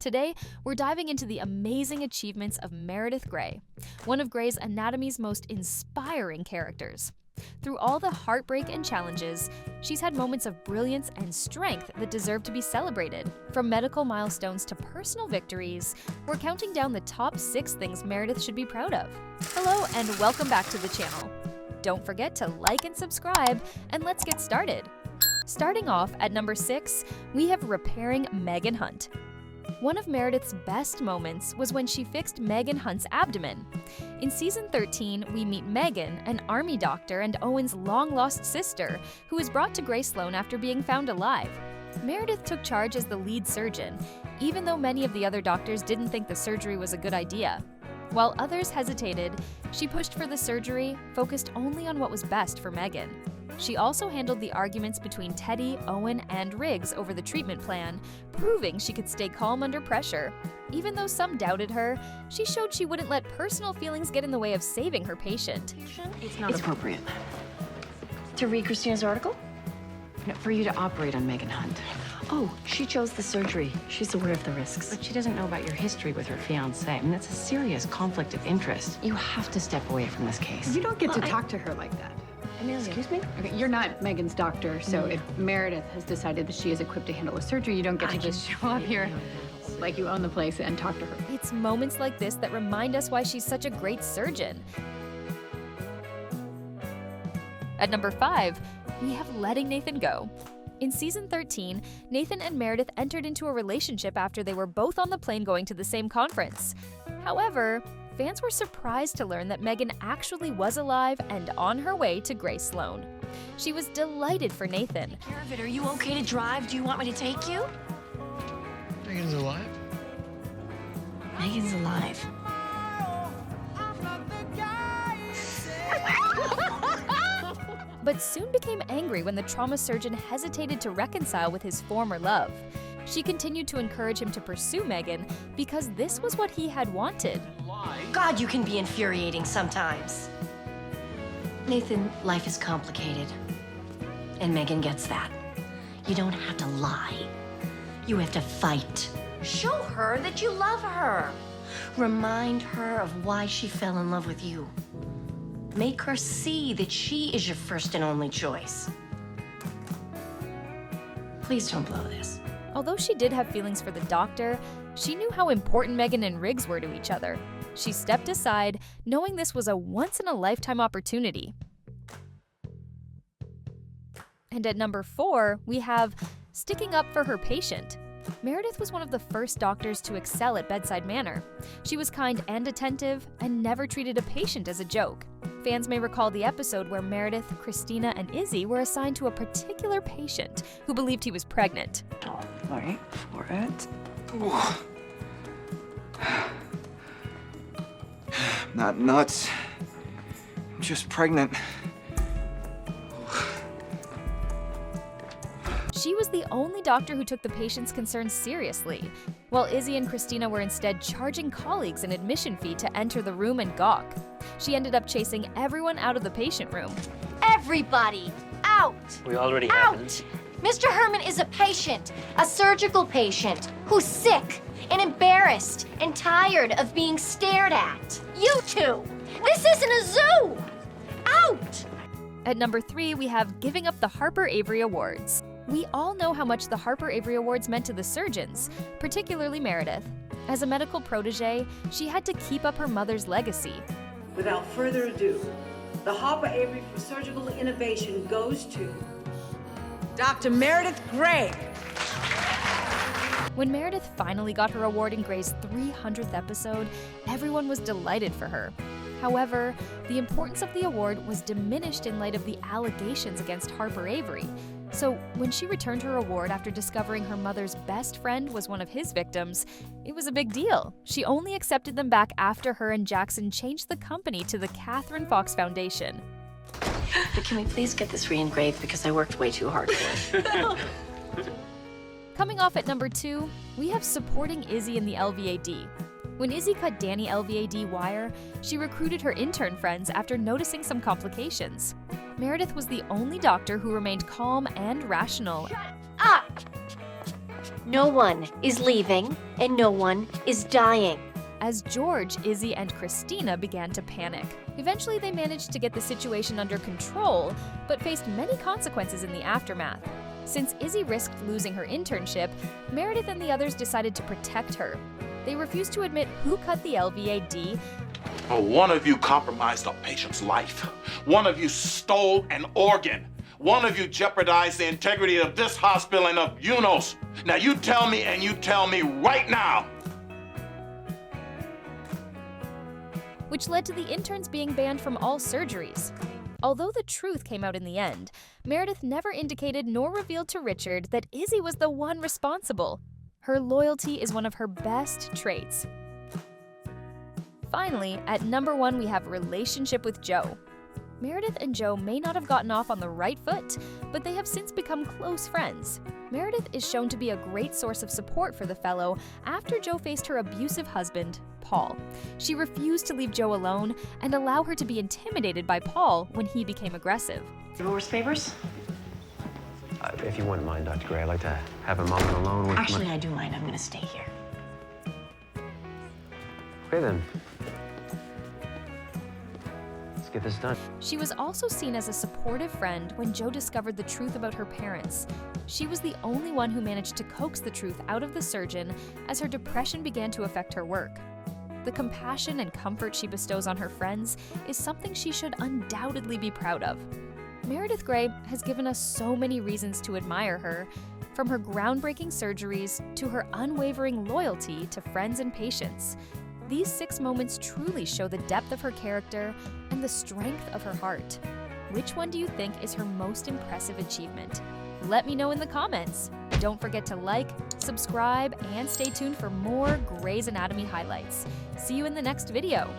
Today, we're diving into the amazing achievements of Meredith Grey, one of Grey's Anatomy's most inspiring characters. Through all the heartbreak and challenges, she's had moments of brilliance and strength that deserve to be celebrated. From medical milestones to personal victories, we're counting down the top 6 things Meredith should be proud of. Hello and welcome back to the channel. Don't forget to like and subscribe, and let's get started. Starting off at number 6, we have repairing Megan Hunt. One of Meredith's best moments was when she fixed Megan Hunt's abdomen. In season 13, we meet Megan, an army doctor and Owen's long-lost sister, who is brought to Grey Sloan after being found alive. Meredith took charge as the lead surgeon, even though many of the other doctors didn't think the surgery was a good idea. While others hesitated, she pushed for the surgery, focused only on what was best for Megan. She also handled the arguments between Teddy, Owen, and Riggs over the treatment plan, proving she could stay calm under pressure. Even though some doubted her, she showed she wouldn't let personal feelings get in the way of saving her patient. It's not appropriate. To read Christina's article? No, for you to operate on Megan Hunt. Oh, she chose the surgery. She's aware of the risks. But she doesn't know about your history with her fiancé. I mean, that's a serious conflict of interest. You have to step away from this case. You don't get to talk to her like that. Amelia. Excuse me? Okay, you're not Megan's doctor, so if Meredith has decided that she is equipped to handle a surgery, you don't get to just show up here like you own the place and talk to her. It's moments like this that remind us why she's such a great surgeon. At number 5, we have letting Nathan go. In season 13, Nathan and Meredith entered into a relationship after they were both on the plane going to the same conference. However, fans were surprised to learn that Megan actually was alive and on her way to Grey Sloan. She was delighted for Nathan. Meredith, are you okay to drive? Do you want me to take you? Megan's alive? Megan's alive. But soon became angry when the trauma surgeon hesitated to reconcile with his former love. She continued to encourage him to pursue Megan because this was what he had wanted. God, you can be infuriating sometimes. Nathan, life is complicated. And Megan gets that. You don't have to lie. You have to fight. Show her that you love her. Remind her of why she fell in love with you. Make her see that she is your first and only choice. Please don't blow this. Although she did have feelings for the doctor, she knew how important Megan and Riggs were to each other. She stepped aside, knowing this was a once-in-a-lifetime opportunity. And at number 4, we have sticking up for her patient. Meredith was one of the first doctors to excel at bedside manner. She was kind and attentive and never treated a patient as a joke. Fans may recall the episode where Meredith, Christina, and Izzie were assigned to a particular patient who believed he was pregnant. All right, for it. Not nuts. I'm just pregnant. She was the only doctor who took the patient's concerns seriously, while Izzie and Christina were instead charging colleagues an admission fee to enter the room and gawk. She ended up chasing everyone out of the patient room. Everybody, out! We already Out! haven't. Mr. Herman is a patient, a surgical patient, who's sick and embarrassed and tired of being stared at. You two! This isn't a zoo! Out! At number 3, we have giving up the Harper Avery Awards. We all know how much the Harper Avery Awards meant to the surgeons, particularly Meredith. As a medical protege, she had to keep up her mother's legacy. Without further ado, the Harper Avery for Surgical Innovation goes to Dr. Meredith Grey. When Meredith finally got her award in Grey's 300th episode, everyone was delighted for her. However, the importance of the award was diminished in light of the allegations against Harper Avery. So when she returned her award after discovering her mother's best friend was one of his victims, it was a big deal. She only accepted them back after her and Jackson changed the company to the Catherine Fox Foundation. But can we please get this re-engraved because I worked way too hard for it. Coming off at number 2, we have supporting Izzie in the LVAD. When Izzie cut Danny LVAD wire, she recruited her intern friends after noticing some complications. Meredith was the only doctor who remained calm and rational. Up! No one is leaving, and no one is dying. As George, Izzie, and Christina began to panic. Eventually, they managed to get the situation under control, but faced many consequences in the aftermath. Since Izzie risked losing her internship, Meredith and the others decided to protect her. They refused to admit who cut the LVAD. Oh, one of you compromised a patient's life. One of you stole an organ. One of you jeopardized the integrity of this hospital and of UNOS. Now you tell me, and you tell me right now. Which led to the interns being banned from all surgeries. Although the truth came out in the end, Meredith never indicated nor revealed to Richard that Izzie was the one responsible. Her loyalty is one of her best traits. Finally, at number 1 we have relationship with Joe. Meredith and Joe may not have gotten off on the right foot, but they have since become close friends. Meredith is shown to be a great source of support for the fellow after Joe faced her abusive husband, Paul. She refused to leave Joe alone and allow her to be intimidated by Paul when he became aggressive. Divorce papers? If you wouldn't mind, Dr. Grey, I'd like to have a moment alone with Actually, I do mind. I'm gonna stay here. Okay, then. Let's get this done. She was also seen as a supportive friend when Joe discovered the truth about her parents. She was the only one who managed to coax the truth out of the surgeon as her depression began to affect her work. The compassion and comfort she bestows on her friends is something she should undoubtedly be proud of. Meredith Grey has given us so many reasons to admire her, from her groundbreaking surgeries to her unwavering loyalty to friends and patients. These 6 moments truly show the depth of her character and the strength of her heart. Which one do you think is her most impressive achievement? Let me know in the comments. Don't forget to like, subscribe, and stay tuned for more Grey's Anatomy highlights. See you in the next video.